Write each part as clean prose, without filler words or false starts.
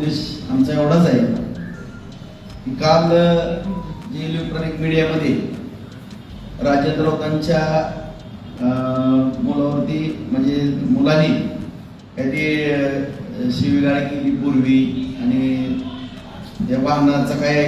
उद्देश आमचा एवढाच आहे की काल जे इलेक्ट्रॉनिक मीडियामध्ये राजेंद्र राऊतांच्या मुलावरती म्हणजे मुलांनी काही शिवीगाळ केली पूर्वी आणि त्या वाहनाचा काय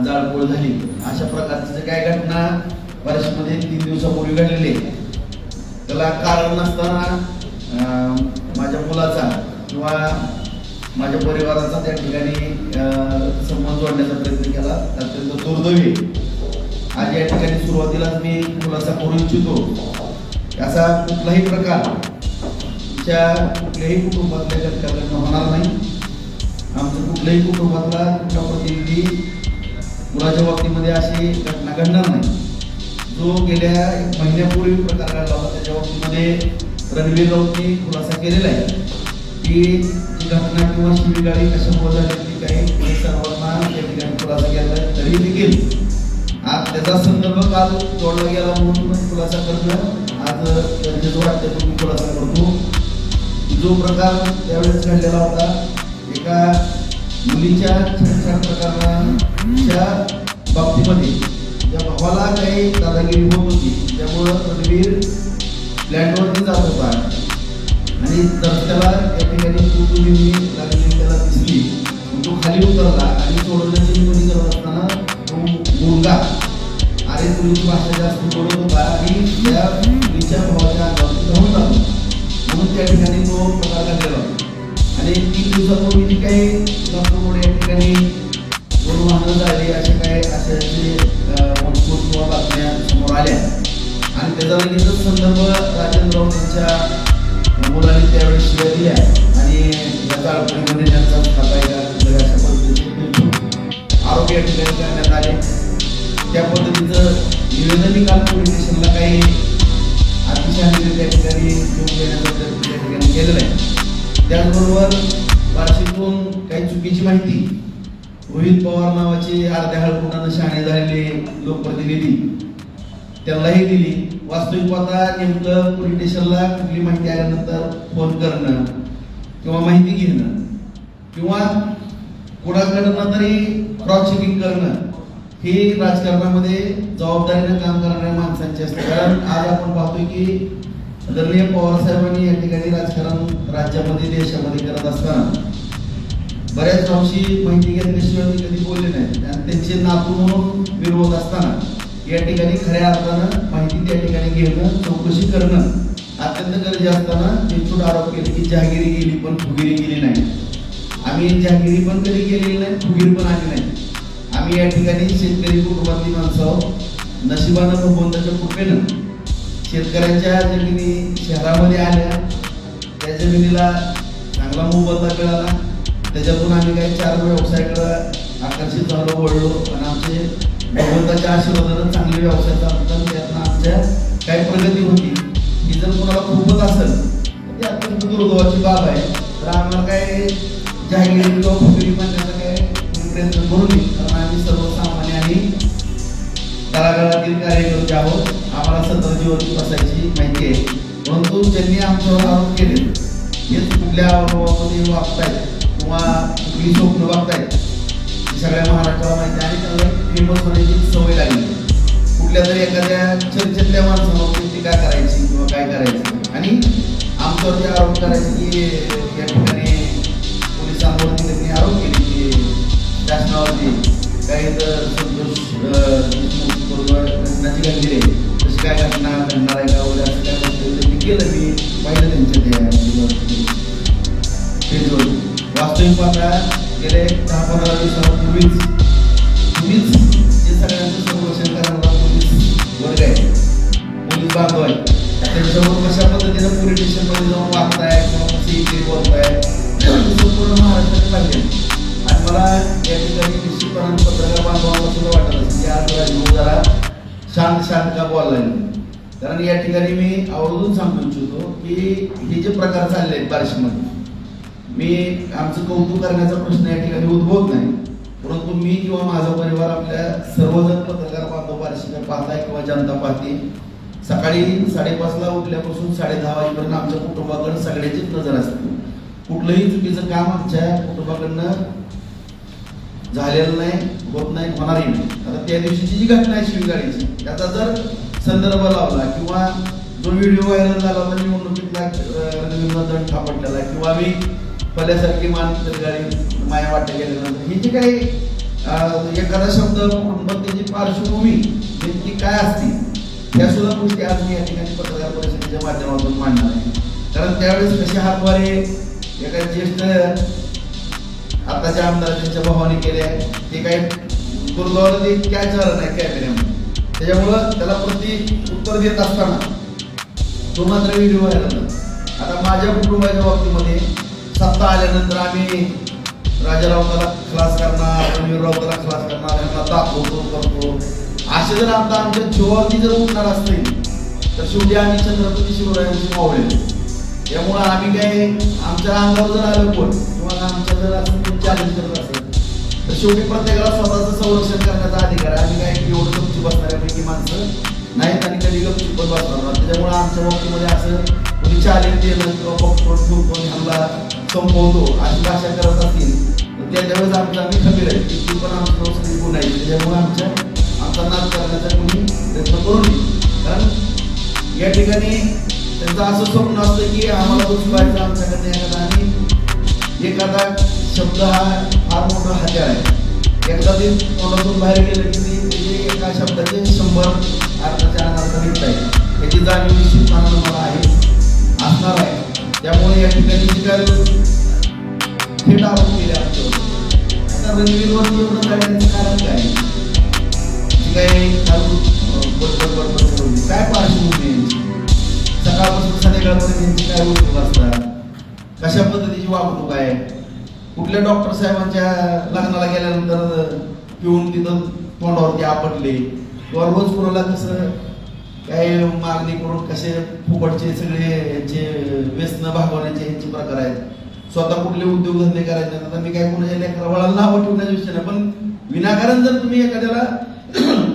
जाळपोळ झाली अशा प्रकारच्या काय घटना बार्शीमध्ये 3 दिवसापूर्वी घडलेली. त्याला कारण नसताना माझ्या मुलाचा किंवा माझ्या परिवाराचा त्या ठिकाणी संबंध जोडण्याचा प्रयत्न केला. अत्यंत दुर्दैवी आज या ठिकाणी सुरुवातीलाच मी खुलासा करू इच्छितो की असा कुठलाही प्रकार तुमच्या कुठल्याही कुटुंबातल्या घटकाकडनं होणार नाही. आमचं कुठल्याही कुटुंबातला कुठला प्रतिनिधी मुलाच्या बाबतीमध्ये अशी घटना घडणार नाही. जो गेल्या 1 महिन्यापूर्वी प्रकार घडला होता त्याच्या बाबतीमध्ये रणवीर राऊतनी खुलासा केलेला आहे की जी घटना किंवा शिवीगाळी कशामुळे झाली ती काही सर्वांना या ठिकाणी खुलासा केला आहे. तरी देखील आज त्याचा संदर्भ काल जोडला गेला म्हणून खुलासा करणं आज गरजेचं वाटतं म्हणून खुलासा करतो. जो प्रकार त्यावेळेस घडलेला होता एका मुलीच्या छान प्रकाराच्या बाबतीमध्ये ज्या भावाला काही दादागिरी होत होती त्यामुळं रणवीर लँडवरती जात होता आणि रस्त्याला त्या ठिकाणी कुटुंबी लागलेली त्याला दिसली. तो खाली उतरला आणि सोडवण्याची विनंती करत असताना तो मुलगा अरे तुझी भाषा जास्त बोलत होता आणि त्या मुलीच्या भावाच्या अंगावरती धावून जातो म्हणून त्या ठिकाणी तो प्रकार घडलेला होता. आणि 3 दिवसापूर्वी जी काही डॉक्टरमुळे या ठिकाणी 2 वाहनं झाली अशा काही अशाचे मजकूर किंवा बातम्या समोर आल्या आणि त्याचा लगेचच संदर्भ राजेंद्र राऊत यांच्या मुलांनी त्यावेळेस शिव्या दिल्या आणि या जाळपोळीमध्ये त्यांचा खाता अशा पद्धतीचे आरोग्य या ठिकाणी करण्यात आले. त्या पद्धतीचं निवेदनही काल पोलीस स्टेशनला काही अतिशहाणे त्या ठिकाणी घेऊन देण्याचा प्रयत्न त्या ठिकाणी केलेला आहे. त्याचबरोबर बार्शीतून काही चुकीची माहिती रोहित पवार नावाचे अर्ध्या हळकुटानं शहाणे झालेले लोकप्रतिनिधी त्यांनाही दिली. वास्तविक पाहता नेमकं पोलीस स्टेशनला कुठली माहिती आल्यानंतर फोन करणं किंवा माहिती घेणं किंवा कोणाकडनं तरी क्रॉस चेकिंग करणं हे राजकारणामध्ये जबाबदारीनं काम करणाऱ्या माणसांचे असते. कारण आज आपण पाहतोय की आदरणीय पवार साहेबांनी या ठिकाणी राजकारण राज्यामध्ये देशामध्ये करत असताना बऱ्याच अंशी माहिती घेतल्याशिवाय कधी बोलले नाहीत आणि त्यांचे नातू म्हणून विरोध असताना या ठिकाणी खऱ्या अर्थानं माहिती त्या ठिकाणी घेणं चौकशी करणं अत्यंत गरजेचं असताना बेछूट आरोप केले की जहागिरी गेली पण फुगिरी गेली नाही. आम्ही जहागिरी पण कधी केलेली नाही, फुगीर पण आली नाही. आम्ही या ठिकाणी शेतकरी कुटुंबातली माणसं आहोत. नशिबानं भगवंताच्या कृपेनं शेतकऱ्यांच्या जमिनी शहरामध्ये आल्या, त्या जमिनीला चांगला मोबदला मिळाला. त्याच्यातून आम्ही काही 4 व्यवसायाकडे आकर्षित झालो, वळलो आणि आमचे भगवंताच्या आशीर्वादानं चांगले व्यवसाय चालतात. त्यातनं आमच्या काही प्रगती होती. ही जर कोणाला खूपच असेल तर ती अत्यंत दुर्दैवाची बाब आहे. तर आम्हाला काय जहागिरी किंवा फुगीरी म्हणण्याचा काय प्रयत्न करू नये, कारण आम्ही सर्वसामान्य आणि तळागाळातील कार्यकर्ते आहोत. आम्हाला सतर्जीवरती बसायची माहिती आहे. परंतु ज्यांनी आमच्यावर आरोप केले हेच कुठल्या आरोपामध्ये वागतायत किंवा कुठली स्वप्न बघतायत सगळ्या महाराष्ट्राला माहिती आणि त्याला फेमस होण्याची सवय लागली. कुठल्या तरी एखाद्या चर्चेतल्या माणसांवरती टीका करायची किंवा काय करायचं आणि आमच्यावरती आरोप करायचे की या ठिकाणी पोलिसांवरती त्यांनी आरोप केले की शासनावरती काही तर संतोष घटनाची घडली आहे तशी काय घटना घडणार आहे का वगैरे असं काय त्यांनी केलं. मी पाहिलं त्यांच्या त्या पेजवर. वास्तविक पाहता गेले 10-15 दिवसापूर्वीच जे सगळ्यांचं संरक्षण करणारा पोलीस वर्ग आहे, पोलीस बांधव आहे, त्यांच्यावर कशा पद्धतीनं पोलीस स्टेशनमध्ये जाऊन वागताय किंवा कसं बोलताय संपूर्ण महाराष्ट्राने पाहिजे. आणि मला या ठिकाणी निश्चितपणाने पत्रकार बांधवांना सुद्धा वाटत असेल की आज राजभाऊ जरा शांत का बोलला नाही. कारण या ठिकाणी मी आवर्जून सांगू इच्छितो की हे जे प्रकार चालले आहेत बार्शीमध्ये, मी आमचं कौतुक करण्याचा प्रश्न या ठिकाणी उद्भवत नाही. परंतु मी किंवा माझा परिवार आपल्या सर्वजण पत्रकार बांधव बार्शीकर पाहताय किंवा जनता पाहते. सकाळी 5:30ला उठल्यापासून 10:30 वाजेपर्यंत आमच्या कुटुंबाकडे सगळ्याचीच नजर असते. कुठलंही चुकीचं काम आमच्या कुटुंबाकडनं झालेलं नाही, होत नाही, होणारही नाही. आता त्या दिवशीची जी घटना आहे शिवगाडीची, त्याचा जर संदर्भ लावला किंवा जो व्हिडिओ व्हायरल झाला होता निवडणुकीतला दंड थापटलेला किंवा मी पल्यासारखी मानकर गाडी माया वाटत गेल्यानंतर ही जी काही एखादा शब्द म्हणून त्याची पार्श्वभूमी नेमकी काय असते त्या सुद्धा गोष्टी आज मी या ठिकाणी पत्रकार परिषदेच्या माध्यमातून मांडणार आहे. कारण त्यावेळेस कसे हातवारे एका ज्येष्ठ आताच्या आमदार त्यांच्या भावाने केले ते काही दुर्गावलं ते काय झालं नाही कॅमेऱ्यामध्ये, त्याच्यामुळं त्याला प्रति उत्तर देत असताना तो मात्र व्हिडिओ व्हायला लागला. आता माझ्या कुटुंबाच्या बाबतीमध्ये सत्ता आल्यानंतर आम्ही राजा राऊताला खलास करणार, रणवीर राऊताला खलास करणार, यांना दाखवतो करतो असे जर आता आमच्या जीवावरती जर उठणार असतील तर शेवटी आम्ही छत्रपती शिवरायांची मावळे. त्यामुळं आम्ही काय आमच्या अंगावर जर आलं कोण किंवा आमच्या जर असं चॅलेंज करत असेल तर शेवटी प्रत्येकाला स्वतःचं संरक्षण करण्याचा अधिकार आहे. आम्ही काय एवढं गपचूप बसणाऱ्यापैकी माणसं नाहीत आणि कधी गपचूप पण बसणार. त्याच्यामुळे आमच्या बाबतीमध्ये असं कोणी चॅलेंज देणं किंवा पॉपकॉर्न ठेवून ह्याला संपवतो अशी भाषा करत असतील तर त्याच्यावेळेस आम्ही खबीर आहे की ती पण आमच्या संस्कृती गुण आहे. त्याच्यामुळे आमचा नाद करण्याचा कोणी प्रयत्न करू नये. कारण या ठिकाणी त्यांचं असं स्वप्न असतं की आम्हाला उचलायचं आमच्याकडे एखादा आणि एखादा शब्द हा फार मोठा हत्यार आहे. एकदा ते तोंडातून बाहेर गेलं की ते एका शब्दाचे 100 अर्थाच्या अनर्थ निघत आहे याची जाणीव निश्चितपणानं मला आहे, असणार आहे. त्यामुळे या ठिकाणी जी काय थेट आरोप केले आमच्यावर आता रणवीरवरती एवढं जाण्याचं कारण काय, जी काय बडबड काय पार्श्वभूमी यांची, सकाळपासून संध्याकाळपर्यंत यांची काय उद्योग असतात, कशा पद्धतीची वागणूक आहे, कुठल्या डॉक्टर साहेबांच्या लग्नाला गेल्यानंतर पिऊन तिथं तोंडावरती आपटले किंवा रोज कुणाला कसं काय मागणी करून कसे फुकटचे सगळे यांचे व्यसन भागवण्याचे यांचे प्रकार आहेत. स्वतः कुठले उद्योगधंदे करायचे आता मी काय कोणाच्या लेकराला नाव ठेवण्याचा विषय नाही, पण विनाकारण जर तुम्ही एखाद्याला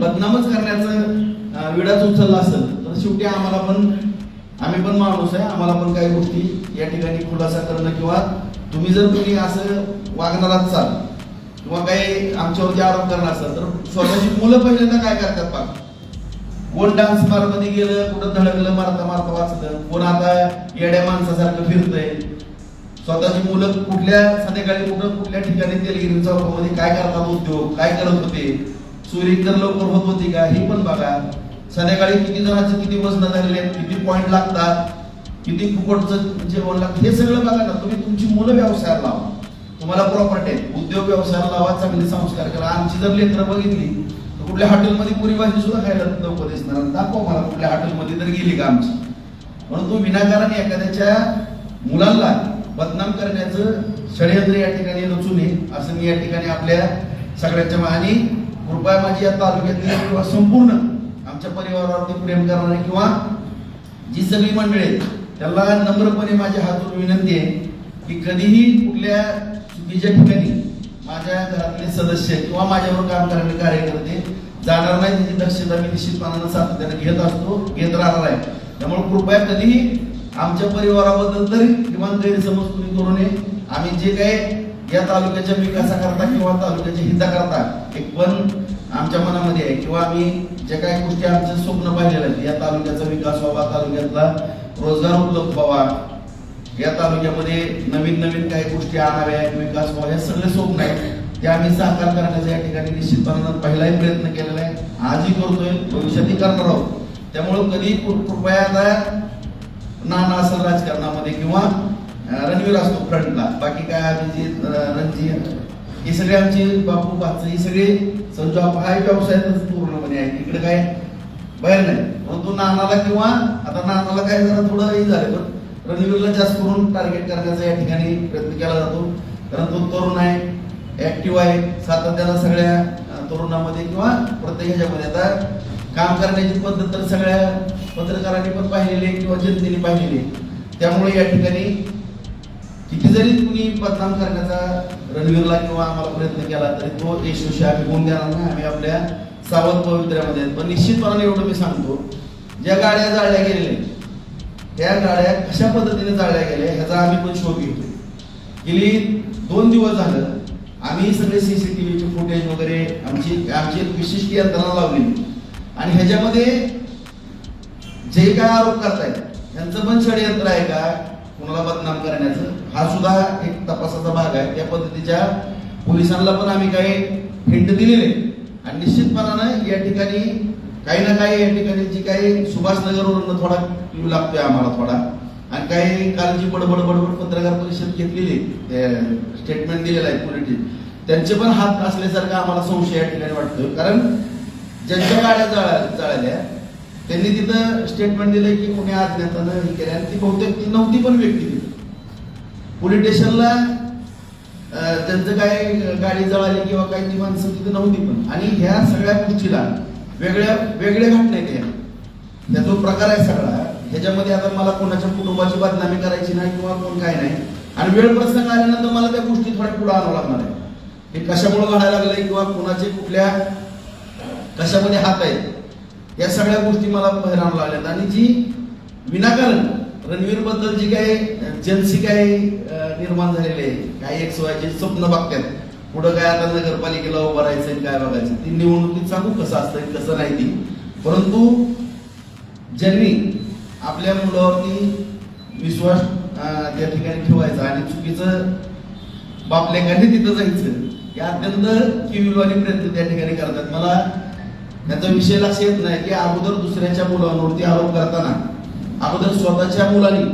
बदनामच करण्याचं विडाच उचलला असेल तर शेवटी आम्ही पण माणूस आहे, आम्हाला पण काही गोष्टी या ठिकाणी खुलासा करणं किंवा तुम्ही असं वागणार असाल किंवा काही आमच्यावरती आरोप करणार असाल तर स्वतःची मुलं पहिल्यांदा काय करतात पहा, कोण डान्स बार मध्ये गेलं, कुठं धडकलं, मारता मारता वाचलं, कोण आता येड्या माणसासारखं फिरतंय, स्वतःची मुलं संध्याकाळी कुठल्या ठिकाणी तेलगिरी चौकामध्ये काय करतात, उद्योग काय करत होते, चोरी तर लवकर होत होती का हे पण बघा. संध्याकाळी किती जणांचे किती वजन झालेले आहेत, किती पॉईंट लागतात, किती फुकटचं जेवण लागतं, हे सगळं बघा ना. तुम्ही तुमची मुलं व्यवसायाला लावा, तुम्हाला प्रॉपर्टी आहे, उद्योग व्यवसायाला लावा, चांगले संस्कार करा. आमची जर लेकरं बघितली तर कुठल्या हॉटेलमध्ये पुरी भाजी सुद्धा खायला लवकर दिसणार, दाखवा मला कुठल्या हॉटेलमध्ये तर गेली का आमची. म्हणून तू विनाकारण एखाद्याच्या मुलांना बदनाम करण्याचं षडयंत्र या ठिकाणी रचू नये असं मी या ठिकाणी आपल्या सगळ्यांच्या आणि कृपया माझी या तालुक्यातली किंवा संपूर्ण आमच्या परिवारावरती प्रेम करणारे किंवा जी सगळी मंडळी आहेत त्याला नम्रपणे माझ्या हातून विनंती आहे की कधीही कुठल्या चुकीच्या ठिकाणी माझ्या घरातले सदस्य किंवा माझ्यावर काम करणारे कार्यकर्ते जाणार नाही, त्याची दक्षता मी निश्चितपणानं सातत्याने घेत असतो, घेत राहणार आहे. त्यामुळे कृपया कधीही आमच्या परिवाराबद्दल तरी किमान गैरसमज तुम्ही करू नये. आम्ही जे काही या तालुक्याच्या विकासाकरता किंवा तालुक्याच्या हिताकरता एक पण आमच्या मनामध्ये आहे किंवा आम्ही ज्या काही गोष्टी आमचे स्वप्न पाहिलेले आहेत, या तालुक्याचा विकास व्हावा, तालुक्यातला रोजगार उपलब्ध व्हावा, या तालुक्यामध्ये नवीन नवीन काही गोष्टी आणाव्या, विकास व्हावा, हे सगळे स्वप्न आहेत ते आम्ही साकार करण्याचा या ठिकाणी निश्चितपणानं पहिलाही प्रयत्न केलेला आहे, आजही करतोय, भविष्यातही करणार आहोत. त्यामुळं कधी कृपया आता नाना असेल राजकारणामध्ये किंवा रणवीर असतो फ्रंटला, बाकी काय अभिजित, रणजित, हे सगळे आमचे बापू बाच हे सगळे संजू हा व्यवसायातच पूर्णपणे आहे, इकडे काय बाहेर नाही. परंतु नानाला किंवा आता नानाला काय जरा थोडं हे झालं पण रणवीरला जास्त करून टार्गेट करण्याचा या ठिकाणी प्रयत्न केला जातो. कारण तो तरुण आहे, ऍक्टिव्ह आहे, सातत्यानं सगळ्या तरुणामध्ये किंवा प्रत्येक ह्याच्यामध्ये आता काम करण्याची पद्धत तर सगळ्या पत्रकारांनी पण पाहिलेली आहे किंवा जनतेने पाहिलेली आहे. त्यामुळे या ठिकाणी किती जरी तुम्ही बदनाम करण्याचा रणवीरला किंवा आम्हाला प्रयत्न केला तरी तो यशस्वी आम्ही होऊन देणार नाही. आम्ही आपल्या सावध पवित्र्यामध्ये पण निश्चितपणाने एवढं मी सांगतो, ज्या गाड्या जाळल्या गेलेल्या त्या गाड्या कशा पद्धतीने जाळल्या गेल्या ह्याचा आम्ही पण शोध घेतो. गेली 2 दिवस झालं आम्ही सगळे सीसीटीव्हीचे फुटेज वगैरे आमची एक विशिष्ट यंत्रणा लावली आणि ह्याच्यामध्ये जे काय आरोप करतायत त्यांचं पण षडयंत्र आहे का कुणाला बदनाम करण्याचं, हा सुद्धा एक तपासाचा भाग आहे. त्या पद्धतीच्या पोलिसांना पण आम्ही काही हिंट दिलेले आणि निश्चितपणानं या ठिकाणी काही ना काही या ठिकाणी जी काही सुभाषनगरवरून थोडा क्लू लागतोय आम्हाला थोडा, आणि काही काल जी बडबड पत्रकार परिषद घेतलेली स्टेटमेंट दिलेलं आहे पोलिटिक, त्यांचे पण हात असल्यासारखं आम्हाला संशय या ठिकाणी वाटतोय. कारण ज्यांच्या गाड्या जळाल्या त्यांनी तिथं स्टेटमेंट दिलंय की कोणी अज्ञातानं हे केलं आणि ती बहुतेक ती नव्हती पण व्यक्ती तिथं. पोलीस स्टेशनला त्यांचं काय गाडी जळाली किंवा काही ती माणसं तिथं नव्हती पण. आणि ह्या सगळ्या गोष्टीला वेगळ्या घटना आहेत त्या जो प्रकार आहे सगळा, ह्याच्यामध्ये आता मला कोणाच्या कुटुंबाची बदनामी करायची नाही किंवा कोण काय नाही, आणि वेळ प्रसंग आल्यानंतर मला त्या गोष्टी थोड्या पुढे आणावं लागणार आहे. हे कशामुळे घडायला लागले किंवा कोणाचे कुठल्या कशामध्ये हात आहेत या सगळ्या गोष्टी मला बाहेर आणावं लागल्यात. आणि जी विनाकारण रणवीर बद्दल जी काही जेन्सी काही निर्माण झालेले आहे, काही एक सोयाचे स्वप्न बघतात पुढं काय आता नगरपालिकेला उभं राहायचं काय बघायचं, ती निवडणुकीत सांगू कसं असतं कसं नाही ती. परंतु ज्यांनी आपल्या मुलावरती विश्वास त्या ठिकाणी ठेवायचा आणि चुकीचं बापलेकांनी तिथं जायचं हे अत्यंत किविलवाणी प्रयत्न त्या ठिकाणी करतात. मला त्याचा विषय लक्ष येत नाही की अगोदर दुसऱ्याच्या मुलांवरती आरोप करताना अगोदर स्वतःच्या मुलांनी,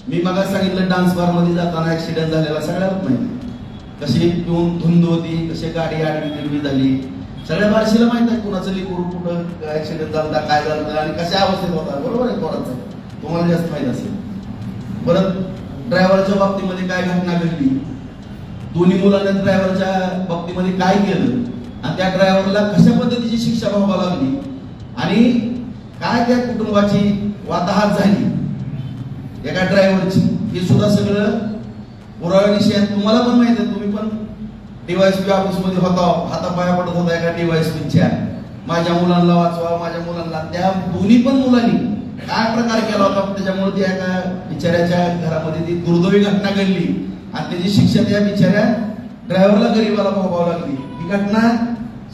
मी मगा सांगितलं डान्स बार मध्ये जाताना ऍक्सिडेंट झालेला सगळ्यात माहिती, कशी पिऊन धुंद होती, कशी गाडी आडवी झाली, सगळ्या बारशीला माहित आहे कुणाचं लिकूड कुठं ऍक्सिडेंट झाला काय झालं आणि कशा अवस्थेत होता, बरोबर आहे पोराचं तुम्हाला जास्त माहित असेल. परत ड्रायव्हरच्या बाबतीमध्ये काय घटना घडली, दोन्ही मुलांनी ड्रायव्हरच्या बाबतीमध्ये काय केलं आणि त्या ड्रायव्हरला कशा पद्धतीची शिक्षा भोगावी लागली आणि काय त्या कुटुंबाची वाताहात झाली एका ड्रायव्हरची, हे सुद्धा सगळं पुराव्याविषयी तुम्हाला पण माहित आहे. तुम्ही पण डीवायएसपी ऑफिस मध्ये होता, हातापाया पडत होता एका डीवायएसपीच्या, माझ्या मुलांना वाचवा माझ्या मुलांना. त्या दोन्ही पण मुलांनी काय प्रकार केला होता, त्याच्यामुळे त्या एका बिचाऱ्याच्या घरामध्ये ती दुर्दैवी घटना घडली आणि त्याची शिक्षा त्या बिचाऱ्या ड्रायव्हरला गरीबाला भोगावं लागली. ही घटना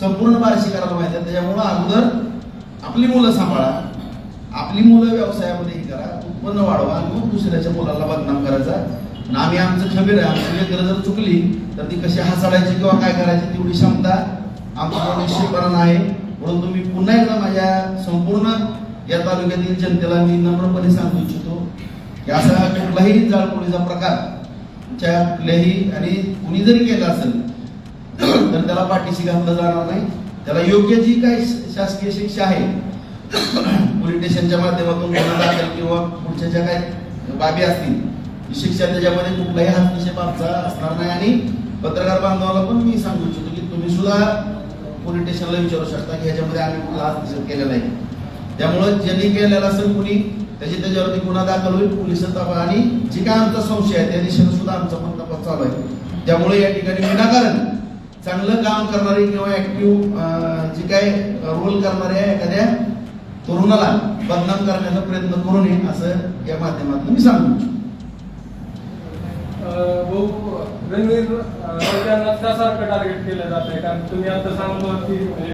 संपूर्ण बार्शीकराला माहिती आहे. त्याच्यामुळं अगोदर आपली मुलं सांभाळा, आपली मुलं व्यवसायामध्ये हे करा, उत्पन्न वाढवा आणि मग दुसऱ्याच्या मुलाला बदनाम करायचा. आणि आम्ही आमचं खबीर आहे, आमची लेकरं जर चुकली तर ती कशी हासाडायची किंवा काय करायची तेवढी क्षमता आमचा निश्चितपणा आहे. म्हणून तुम्ही पुन्हा एकदा माझ्या संपूर्ण या तालुक्यातील जनतेला मी नम्रपणे सांगू इच्छितो की असा कुठलाही जाळपोळीचा प्रकार कुठल्याही आणि कुणी जरी केला असेल तर त्याला पाठीशी घातलं जाणार नाही. त्याला योग्य जी काही शासकीय शिक्षा आहे पोलीस स्टेशनच्या माध्यमातून गुन्हा दाखल किंवा पुढच्या ज्या काही बाबी असतील शिक्षा त्याच्यामध्ये कुठलाही हस्तक्षेप आमचा असणार नाही. आणि पत्रकार बांधवाला पण मी सांगू इच्छितो की तुम्ही सुद्धा पोलीस स्टेशनला विचारू शकता की ह्याच्यामध्ये आम्ही कुठला हस्तक्षेप केलेला आहे. त्यामुळे ज्यांनी केलेला असेल कुणी त्याच्यावरती गुन्हा दाखल होईल, पोलीस तपास आणि जे काय आमचा संशय आहे त्या दिशेने सुद्धा आमचा पण तपास चालू आहे. त्यामुळे या ठिकाणी विनाकारण चांगलं काम करणारे किंवा ऍक्टिव्ह जे काय रोल करणारे एखाद्या तरुणाला बदनाम करण्याचा प्रयत्न करू नये असं या माध्यमातून मी सांगू. रणवीर त्यासारखं टार्गेट केलं जात आहे कारण तुम्ही आता सांगतो की